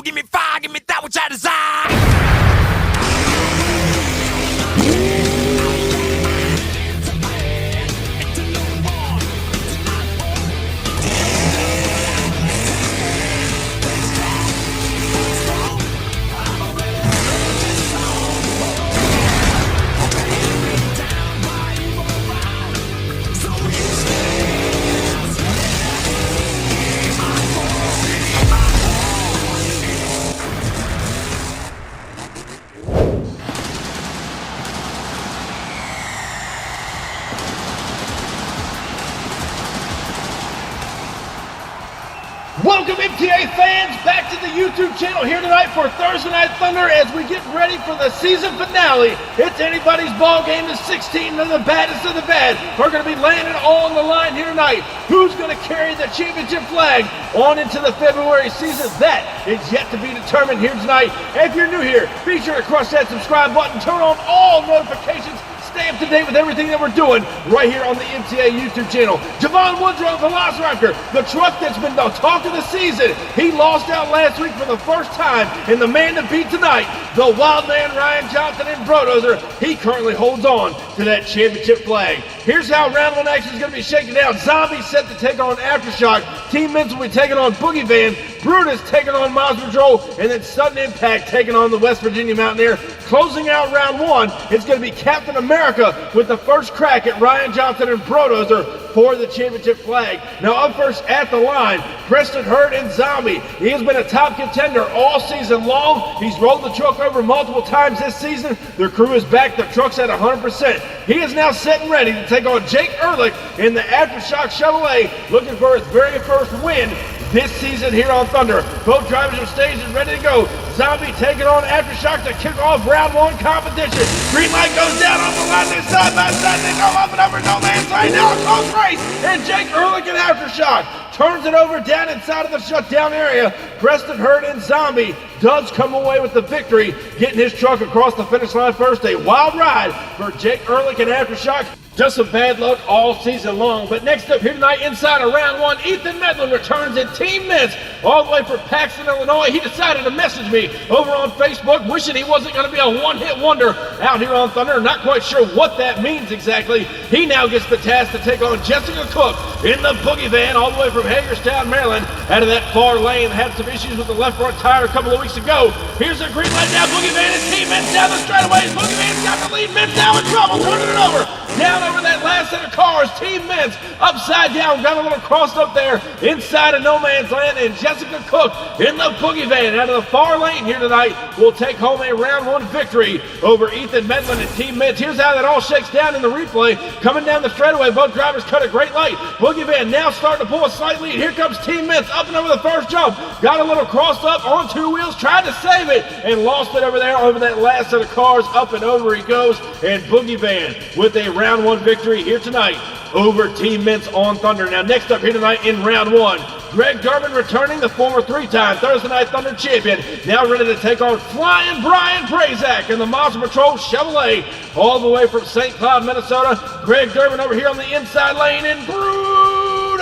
give me fire, give me that which I desire. Welcome MTA fans back to the YouTube channel here tonight for Thursday Night Thunder as we get ready for the season finale. It's anybody's ball game, the 16 of the baddest of the bad. We're going to be laying it all on the line here tonight. Who's going to carry the championship flag on into the February season? That is yet to be determined here tonight. And if you're new here, be sure to crush that subscribe button, turn on all notifications, stay up to date with everything that we're doing right here on the MTA YouTube channel. Javon Woodrow, Velociraptor, the truck that's been the talk of the season. He lost out last week for the first time, and the man to beat tonight, the wild man Ryan Johnson in Brodozer, he currently holds on to that championship flag. Here's how round one action is going to be shaken down. Zombie set to take on Aftershock. Team Mints will be taking on Boogie Van. Brutus taking on Monster Patrol, and then Sudden Impact taking on the West Virginia Mountaineer. Closing out round one, it's going to be Captain America with the first crack at Ryan Johnson and Brodozer for the championship flag. Now up first at the line, Preston Hurd and Zombie. He has been a top contender all season long. He's rolled the truck over multiple times this season. Their crew is back. The truck's at 100%. He is now set and ready to take on Jake Ehrlich in the Aftershock Chevrolet, looking for his very first win this season here on Thunder. Both drivers are staged and ready to go. Zombie taking on Aftershock to kick off round one competition. Green light goes down on the line. They side by side. They go up and over no man's land. Now a close race. And Jake Ehrlich and Aftershock turns it over down inside of the shutdown area. Preston Hurd and Zombie does come away with the victory, getting his truck across the finish line first. A wild ride for Jake Ehrlich and Aftershock. Just some bad luck all season long. But next up here tonight, inside of round one, Ethan Medlin returns in Team Mints all the way from Paxton, Illinois. He decided to message me over on Facebook, wishing he wasn't going to be a one-hit wonder out here on Thunder. Not quite sure what that means exactly. He now gets the task to take on Jessica Cook in the Boogie Van all the way from Hagerstown, Maryland, out of that far lane. Had some issues with the left front tire a couple of weeks ago. Here's a green light now. Boogie Van and Team Mints down the straightaways. Boogie Van's got the lead. Mints now in trouble, turning it over. Down over that last set of cars, Team Mints upside down, got a little crossed up there inside of no man's land, and Jessica Cook in the Boogie Van out of the far lane here tonight will take home a round one victory over Ethan Medlin and Team Mints. Here's how that all shakes down in the replay. Coming down the straightaway, both drivers cut a great light. Boogie Van now starting to pull a slight lead. Here comes Team Mints up and over the first jump. Got a little crossed up on two wheels, tried to save it, and lost it over there over that last set of cars. Up and over he goes, and Boogie Van with a round one victory here tonight over Team Mints on Thunder. Now next up here tonight in round one, Greg Durbin returning, the former three-time Thursday Night Thunder champion, now ready to take on Flying Brian Prazak in the Monster Patrol Chevrolet all the way from St. Cloud, Minnesota. Greg Durbin over here on the inside lane in Brutus.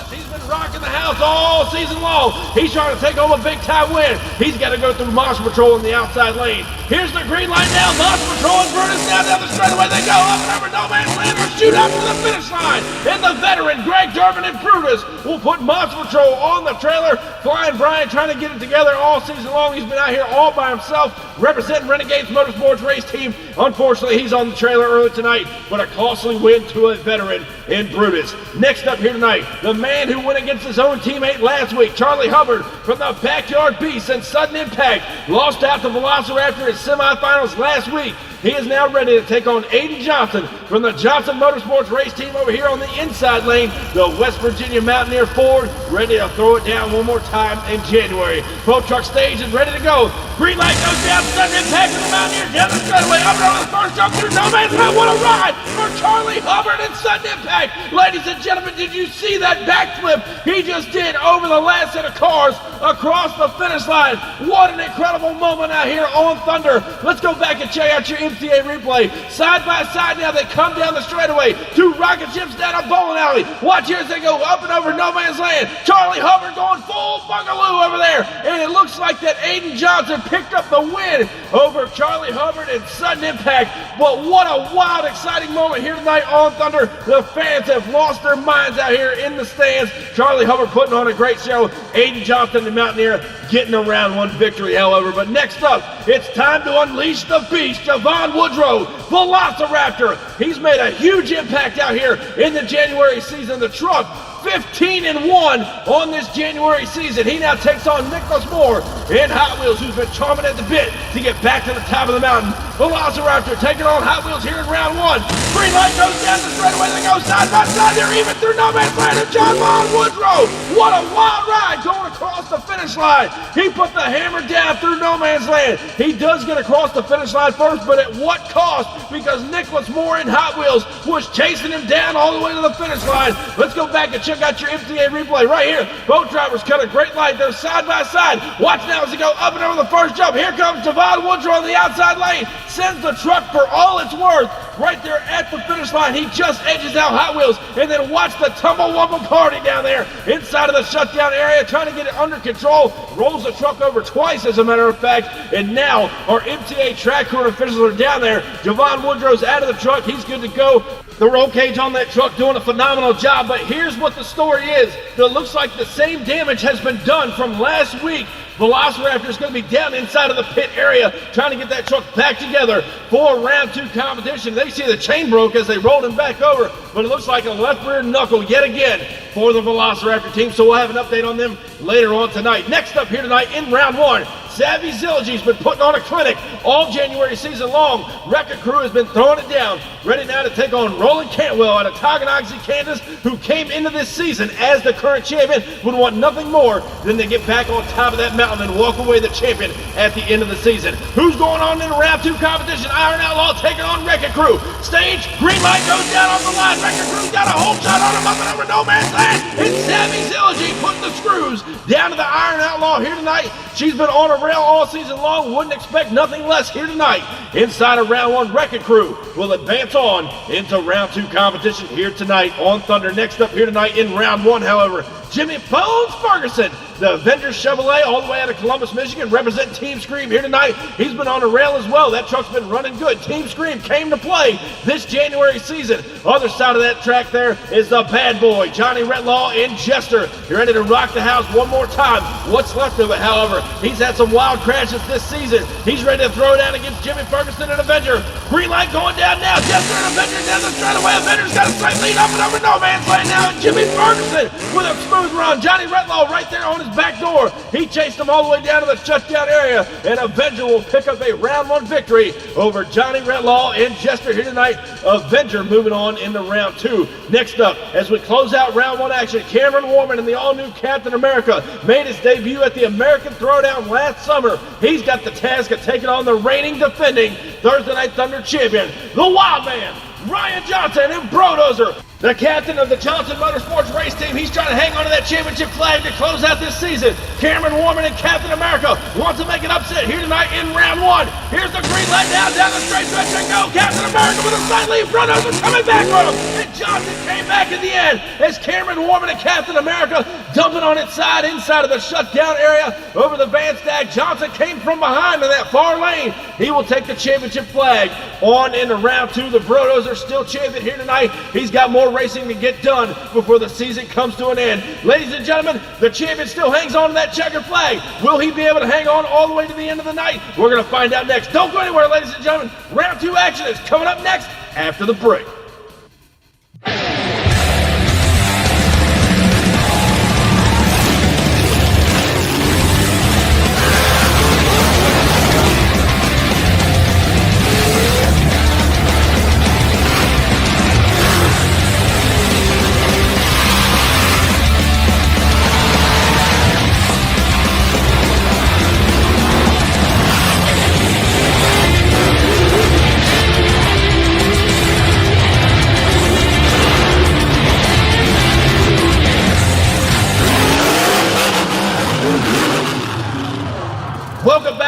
He's been rocking the house all season long. He's trying to take home a big-time win. He's got to go through Monster Patrol in the outside lane. Here's the green light now. Monster Patrol and Brutus down the straightaway. They go up and over no man's land or shoot up to the finish line. And the veteran Greg Durbin and Brutus will put Monster Patrol on the trailer. Flying Brian trying to get it together all season long. He's been out here all by himself representing Renegades Motorsports race team. Unfortunately, he's on the trailer early tonight, but a costly win to a veteran in Brutus. Next up here tonight, the man who went against his own teammate last week, Charlie Hubbard from the Backyard Beast and Sudden Impact, lost out to Velociraptor in semifinals last week. He is now ready to take on Aiden Johnson from the Johnson Motorsports race team over here on the inside lane. The West Virginia Mountaineer Ford ready to throw it down one more time in January. Pro Truck stage is ready to go. Green light goes down, Sudden Impact to the Mountaineer down the straightaway, up and over the first jump through no man's land. What a ride for Charlie Hubbard and Sudden Impact. Ladies and gentlemen, did you see that backflip he just did over the last set of cars across the finish line? What an incredible moment out here on Thunder. Let's go back and check out your MTA replay. Side by side now, they come down the straightaway. Two rocket ships down a bowling alley. Watch here as they go up and over no man's land. Charlie Hubbard going full bungaloo over there. And it looks like that Aiden Johnson picked up the win over Charlie Hubbard in sudden impact. But what a wild, exciting moment here tonight on Thunder. The fans have lost their minds out here in the stands. Charlie Hubbard putting on a great show. Aiden Johnson, the Mountaineer, getting a round one victory, however. But next up, it's time to unleash the beast, Javon Woodrow, Velociraptor. He's made a huge impact out here in the January season. The truck 15-1 on this January season. He now takes on Nicholas Moore in Hot Wheels, who's been chomping at the bit to get back to the top of the mountain. Velociraptor taking on Hot Wheels here in round one. Green light goes down the straightaway. They go side by side. They're even through no man's land. And Javon Woodrow, what a wild ride going across the finish line. He put the hammer down through no man's land. He does get across the finish line first, but at what cost? Because Nicholas Moore in Hot Wheels was chasing him down all the way to the finish line. Let's go back and check out your MTA replay right here. Both drivers cut a great light. They're side by side. Watch now as they go up and over the first jump. Here comes Javon Woodrow on the outside lane. Sends the truck for all it's worth right there at the finish line. He just edges out Hot Wheels. And then watch the tumble-wumble party down there inside of the shutdown area, trying to get it under control. Rolls the truck over twice, as a matter of fact. And now our MTA track crew and officials are down there. Javon Woodrow's out of the truck. He's good to go. The roll cage on that truck doing a phenomenal job. But here's what the story is. It looks like the same damage has been done from last week. Velociraptor is going to be down inside of the pit area trying to get that truck back together for round two competition. They see the chain broke as they rolled him back over, but it looks like a left rear knuckle yet again for the Velociraptor team, so we'll have an update on them later on tonight. Next up here tonight in round one, Savvy Zillogy's been putting on a clinic all January season long. Record Crew has been throwing it down, ready now to take on Roland Cantwell out of Tonganoxie, Kansas, who came into this season as the current champion, would want nothing more than to get back on top of that mountain and walk away the champion at the end of the season. Who's going on in round two competition? Iron Outlaw taking on Record Crew. Stage, green light goes down on the line. Record Crew's got a home shot on him up and over no man's land. It's Savvy Zillogy putting the screws down to the Iron Outlaw here tonight. She's been on a rail all season long. Wouldn't expect nothing less here tonight. Inside of round one, Record Crew will advance on into round two competition here tonight on Thunder. Next up here tonight in round one, however, Jimmy Bones Ferguson, the Avenger Chevrolet, all the way out of Columbus, Michigan, representing Team Scream here tonight. He's been on a rail as well. That truck's been running good. Team Scream came to play this January season. Other side of that track there is the bad boy, Johnny Retlaw in Jester. You're ready to rock the house one more time. What's left of it, however, he's had some wild crashes this season. He's ready to throw down against Jimmy Ferguson and Avenger. Green light going down now. Jester and Avenger down the straightaway. Avenger's got a slight lead up and over no man's land now. And Jimmy Ferguson with a smooth run. Johnny Retlaw right there on his back door. He chased him all the way down to the shutdown area, and Avenger will pick up a round one victory over Johnny Retlaw and Jester here tonight. Avenger moving on into round two. Next up, as we close out round one action, Cameron Warman in the all-new Captain America made his debut at the American Throwdown last summer. He's got the task of taking on the reigning, defending Thursday Night Thunder champion, the Wild Man, Ryan Johnson and Brodozer. The captain of the Johnson Motorsports race team, he's trying to hang on to that championship flag to close out this season. Cameron Warman and Captain America wants to make an upset here tonight in round one. Here's the green light down the straight stretch and go. Captain America with a side lead, Brodozer coming back on him. And Johnson came back at the end as Cameron Warman and Captain America dumping on its side inside of the shutdown area over the van stack. Johnson came from behind in that far lane. He will take the championship flag on into round two. The Brodozer still champion here tonight. He's got more racing to get done before the season comes to an end. Ladies and gentlemen, the champion still hangs on to that checkered flag. Will he be able to hang on all the way to the end of the night? We're going to find out next. Don't go anywhere, ladies and gentlemen. Round two action is coming up next after the break.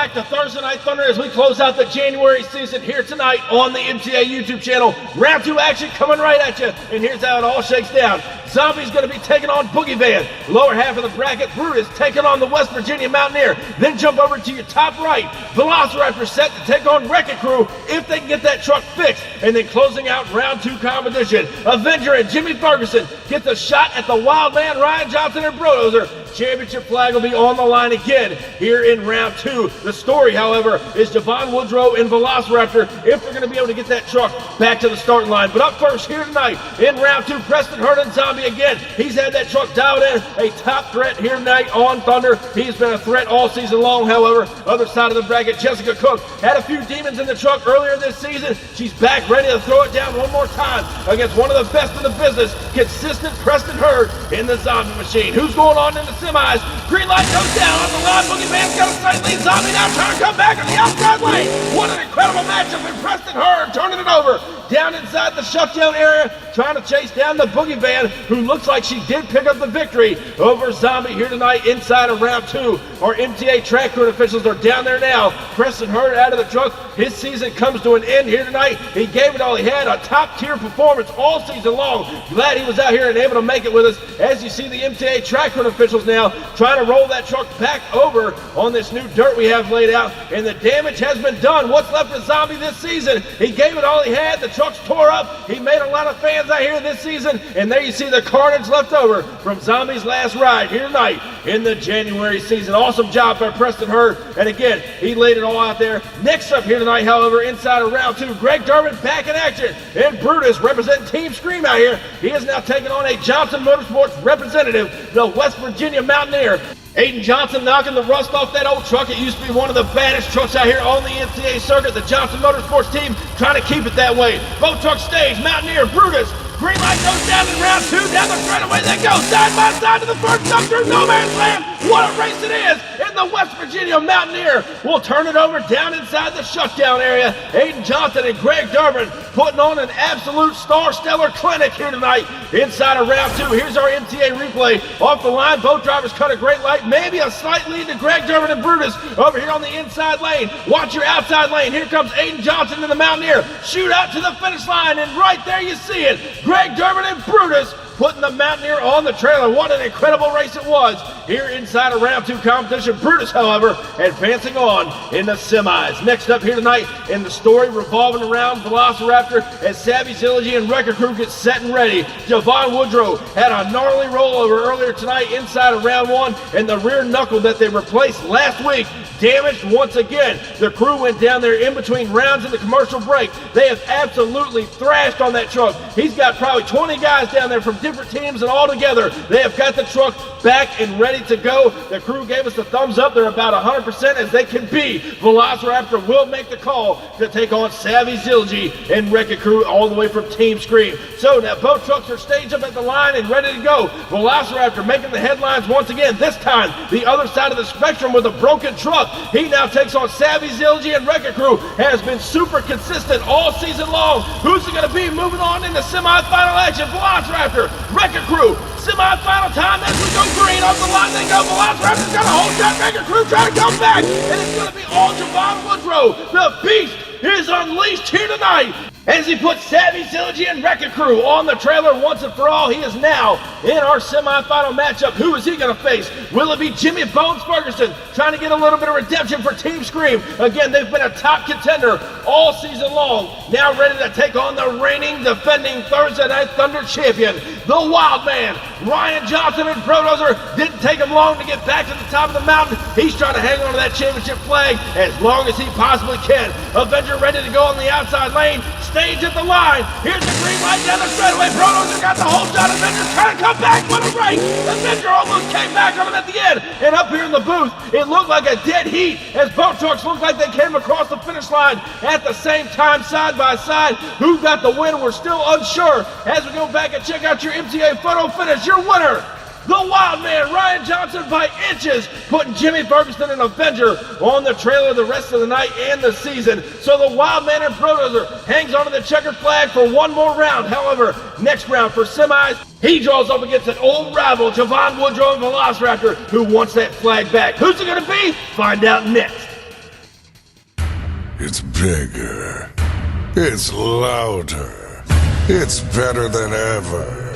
back to Thursday Night Thunder as we close out the January season here tonight on the MTA YouTube channel. Round 2 action coming right at you, and here's how it all shakes down. Zombie's going to be taking on Boogie Van. Lower half of the bracket, Brutus taking on the West Virginia Mountaineer. Then jump over to your top right. Velociraptor set to take on Wrecking Crew if they can get that truck fixed. And then closing out round 2 competition, Avenger and Jimmy Ferguson get the shot at the Wild Man, Ryan Johnson and Brodozer. Championship flag will be on the line again here in round 2. The story, however, is Javon Woodrow and Velociraptor if they're going to be able to get that truck back to the starting line. But up first here tonight in round 2, Preston Hurd and Zombie again. He's had that truck dialed in, a top threat here tonight on Thunder. He's been a threat all season long, however. Other side of the bracket, Jessica Cook had a few demons in the truck earlier this season. She's back ready to throw it down one more time against one of the best in the business, consistent Preston Hurd in the Zombie machine. Who's going on in the semis? Green light goes down on the line. Boogie Man's got a slight lead. Zombie now trying to come back on the outside lane. What an incredible matchup, and Preston Hurd turning it over down inside the shutdown area, trying to chase down the Boogie Van, who looks like she did pick up the victory over Zombie here tonight inside of round 2. Our MTA track crew officials are down there now. Preston Hurd out of the truck. His season comes to an end here tonight. He gave it all he had, a top-tier performance all season long. Glad he was out here and able to make it with us. As you see the MTA track crew officials now trying to roll that truck back over on this new dirt we have laid out, and the damage has been done. What's left of Zombie this season? He gave it all he had. The truck's tore up. He made a lot of fans out here this season, and there you see the carnage left over from Zombie's last ride here tonight in the January season. Awesome job by Preston Hurd, and again, he laid it all out there. Next up here tonight, however, inside of round 2, Greg Durbin back in action, and Brutus representing Team Scream out here. He is now taking on a Johnson Motorsports representative, the West Virginia Mountaineer. Aiden Johnson knocking the rust off that old truck. It used to be one of the baddest trucks out here on the MTA circuit. The Johnson Motorsports team trying to keep it that way. Both trucks stage, Mountaineer, Brutus. Green light goes down in round 2. Down the straightaway they go, side by side to the first up through no man's land. What a race it is! And the West Virginia Mountaineer will turn it over down inside the shutdown area. Aiden Johnson and Greg Durbin putting on an absolute stellar clinic here tonight inside of round 2. Here's our MTA replay. Off the line, both drivers cut a great light. Maybe a slight lead to Greg Durbin and Brutus over here on the inside lane. Watch your outside lane. Here comes Aiden Johnson and the Mountaineer. Shoot out to the finish line, and right there you see it. Greg Durbin and Brutus putting the Mountaineer on the trailer. What an incredible race it was here inside of round 2 competition. Brutus, however, advancing on in the semis. Next up here tonight in the story revolving around Velociraptor as Savvy Zilligy and Wrecker Crew get set and ready. Javon Woodrow had a gnarly rollover earlier tonight inside of round 1, and the rear knuckle that they replaced last week damaged once again. The crew went down there in between rounds in the commercial break. They have absolutely thrashed on that truck. He's got probably 20 guys down there from different teams, and all together they have got the truck back and ready to go. The crew gave us the thumbs up. They're about 100% as they can be. Velociraptor will make the call to take on Savvy Zilligy and Wreck-It Crew all the way from Team Scream. So now both trucks are staged up at the line and ready to go. Velociraptor making the headlines once again. This time the other side of the spectrum with a broken truck. He now takes on Savvy Zilligy and Wreck-It Crew. Has been super consistent all season long. Who's it going to be moving on into semifinal action? Velociraptor, Wreck-It Crew, semi-final time as we go green. Off the line they go. Velociraptor's got a hold shot. Wreck-It Crew trying to come back, and it's going to be all Javon Woodrow. The beast is unleashed here tonight as he puts Savvy Zilligy and Wreck-It Crew on the trailer once and for all. He is now in our semifinal matchup. Who is he going to face? Will it be Jimmy Bones Ferguson trying to get a little bit of redemption for Team Scream? Again, they've been a top contender all season long. Now ready to take on the reigning, defending Thursday Night Thunder champion, the Wild Man, Ryan Johnson and Brodozer. Didn't take him long to get back to the top of the mountain. He's trying to hang on to that championship flag as long as he possibly can. Avenger ready to go on the outside lane. Stage at the line. Here's the green light down the straightaway. Brodozer got the whole shot. Avenger's trying to come back. What a race! Avenger almost came back on him at the end. And up here in the booth, it looked like a dead heat as both trucks looked like they came across the finish line at the same time, side by side. Who got the win? We're still unsure. As we go back and check out your MTA photo finish, your winner, the Wild Man, Ryan Johnson, by inches, putting Jimmy Ferguson and Avenger on the trailer the rest of the night and the season. So the Wild Man and Brodozer hangs onto the checkered flag for one more round. However, next round for semis, he draws up against an old rival, Javon Woodrow and Velociraptor, who wants that flag back. Who's it going to be? Find out next. It's bigger. It's louder. It's better than ever.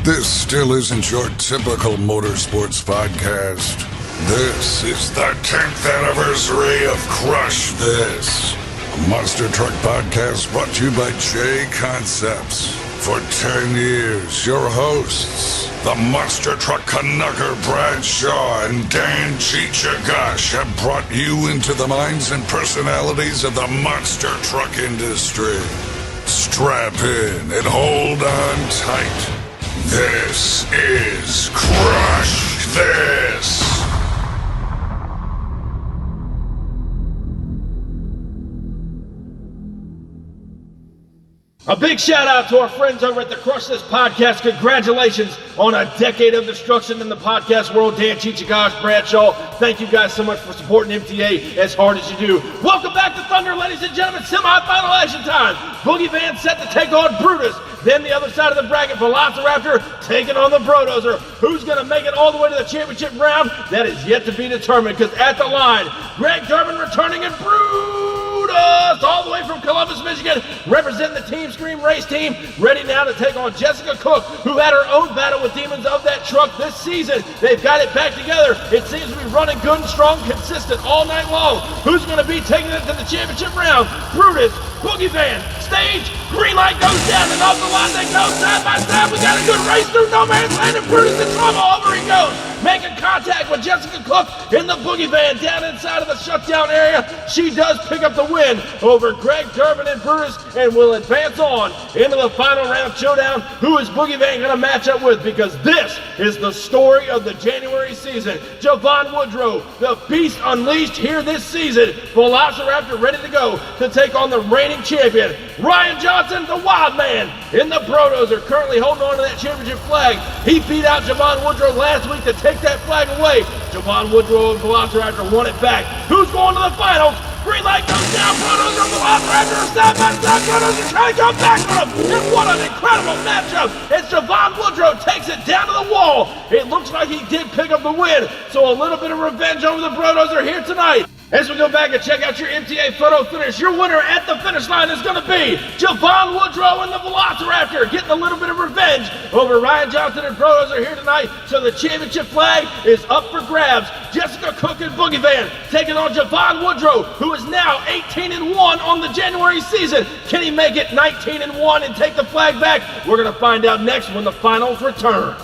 This still isn't your typical motorsports podcast. This is the 10th anniversary of Crush This, a Monster Truck podcast brought to you by J Concepts. For 10 years, your hosts, the Monster Truck Canucker Brad Shaw and Dan Chichagash, have brought you into the minds and personalities of the monster truck industry. Strap in and hold on tight. This is Crush This! A big shout out to our friends over at the Crush This podcast. Congratulations on a decade of destruction in the podcast world. Dan Chichagash, Brad Shaw, thank you guys so much for supporting MTA as hard as you do. Welcome back to Thunder, ladies and gentlemen. Semi-final action time. Boogie Van set to take on Brutus. Then the other side of the bracket, Velociraptor taking on the Brodozer. Who's going to make it all the way to the championship round? That is yet to be determined, because at the line, Greg Durbin returning and Brutus all the way from Columbus, Michigan, representing the Team Scream race team, ready now to take on Jessica Cook, who had her own battle with demons of that truck this season. They've got it back together. It seems to be running good and strong, consistent all night long. Who's going to be taking it to the championship round? Brutus, Boogie Van, stage, green light goes down, and off the line they go side by side. We got a good race through no man's land, and Brutus in trouble. Over he goes, making contact with Jessica Cook in the Boogie Van down inside of the shutdown area. She does pick up the win over Greg Durbin and Brutus, and will advance on into the final round showdown. Who is Boogie Van going to match up with? Because this is the story of the January season. Javon Woodrow, the beast unleashed here this season. Velociraptor ready to go to take on the reigning champion. Ryan Johnson, the wild man, in the Brodozer, currently holding on to that championship flag. He beat out Javon Woodrow last week to take that flag away. Javon Woodrow and Velociraptor won it back. Who's going to the finals? Green light goes down. Brodozer and Velociraptor are side by side. Brodozer trying to come back from him. And what an incredible matchup as Javon Woodrow takes it down to the wall. It looks like he did pick up the win. So a little bit of revenge over the Brodozer here tonight. As we go back and check out your MTA photo finish, your winner at the finish line is going to be Javon Woodrow and the Velociraptor, getting a little bit of revenge over Ryan Johnson and Brodozer here tonight. So the championship flag is up for grabs. Jessica Cook and Boogie Van taking on Javon Woodrow, who is now 18-1 on the January season. Can he make it 19-1 and take the flag back? We're going to find out next when the finals return.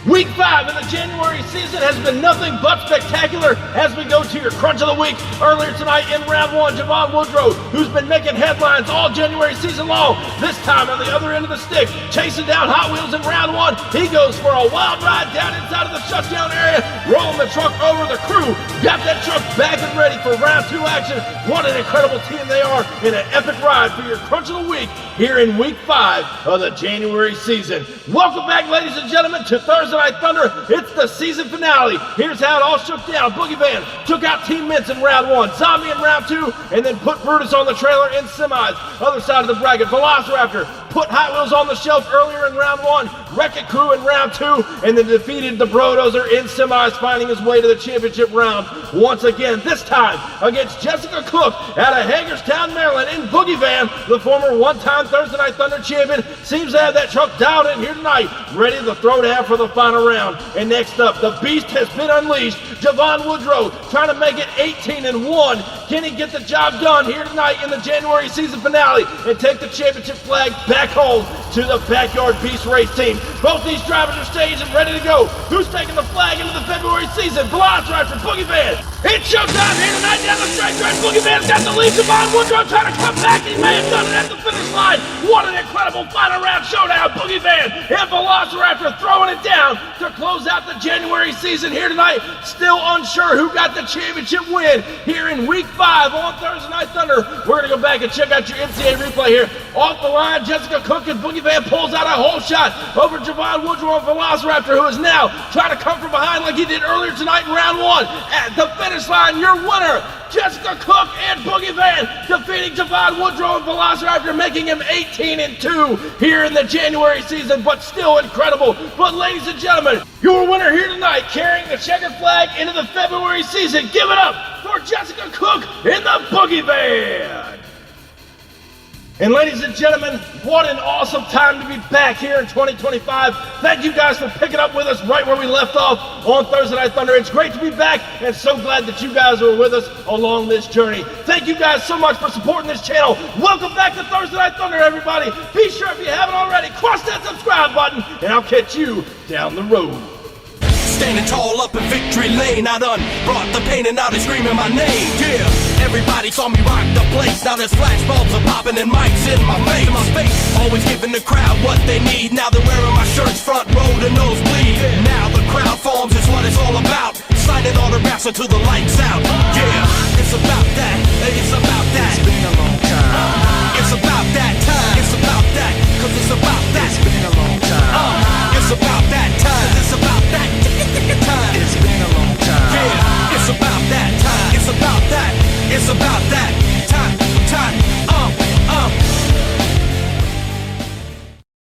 Week 5 in the January season has been nothing but spectacular as we go to your crunch of the week. Earlier tonight in round 1, Javon Woodrow, who's been making headlines all January season long, this time on the other end of the stick, chasing down Hot Wheels in round 1. He goes for a wild ride down inside of the shutdown area, rolling the truck over. The crew got that truck back and ready for round 2 action. What an incredible team they are in an epic ride for your crunch of the week here in week 5 of the January season. Welcome back, ladies and gentlemen, to Thursday Night Thunder. It's the season finale. Here's how it all shook down. Boogie Van took out Team Mints in round 1, Zombie in round 2, and then put Brutus on the trailer in semis. Other side of the bracket, Velociraptor put Hot Wheels on the shelf earlier in round 1, Wreck-It Crew in round 2, and then defeated the Brodozer in semis, finding his way to the championship round once again, this time against Jessica Cook out of Hagerstown, Maryland, in Boogie Van. The former one-time Thursday Night Thunder champion seems to have that truck dialed in here tonight, ready to throw down for the final round. And next up, the beast has been unleashed. Javon Woodrow trying to make it 18-1. Can he get the job done here tonight in the January season finale and take the championship flag back home to the Backyard Beast race team? Both these drivers are staged and ready to go. Who's taking the flag into the February season? Velociraptor, Boogie Van. It's showtime here tonight down the straight stretch. Boogie Van's got the lead. Javon Woodrow trying to come back. He may have done it at the finish line. What an incredible final round showdown. Boogie Van and Velociraptor throwing it down to close out the January season here tonight. Still unsure who got the championship win here in week 5 on Thursday Night Thunder. We're going to go back and check out your MTA replay here. Off the line, Jessica Cook and Boogie Van pulls out a whole shot over Javon Javon Woodrow and Velociraptor, who is now trying to come from behind like he did earlier tonight in round 1. At the finish line, your winner, Jessica Cook and Boogie Van, defeating Javon Woodrow and Velociraptor, making him 18-2 here in the January season, but still incredible. But ladies and gentlemen, your winner here tonight, carrying the checkered flag into the February season. Give it up for Jessica Cook in the Boogie Van. And ladies and gentlemen, what an awesome time to be back here in 2025. Thank you guys for picking up with us right where we left off on Thursday Night Thunder. It's great to be back, and so glad that you guys are with us along this journey. Thank you guys so much for supporting this channel. Welcome back to Thursday Night Thunder, everybody. Be sure, if you haven't already, cross that subscribe button, and I'll catch you down the road. Standing tall up in victory lane, I done brought the pain and now they screaming my name. Yeah, everybody saw me rock the place. Now there's flashbulbs are popping and mics in my face. Always giving the crowd what they need. Now they're wearing my shirts front row to nosebleed. Now the crowd forms is what it's all about. Signing autographs until the lights out. Yeah, it's about that. It's about that. It's been a long time. It's about that time. It's about that. 'Cause it's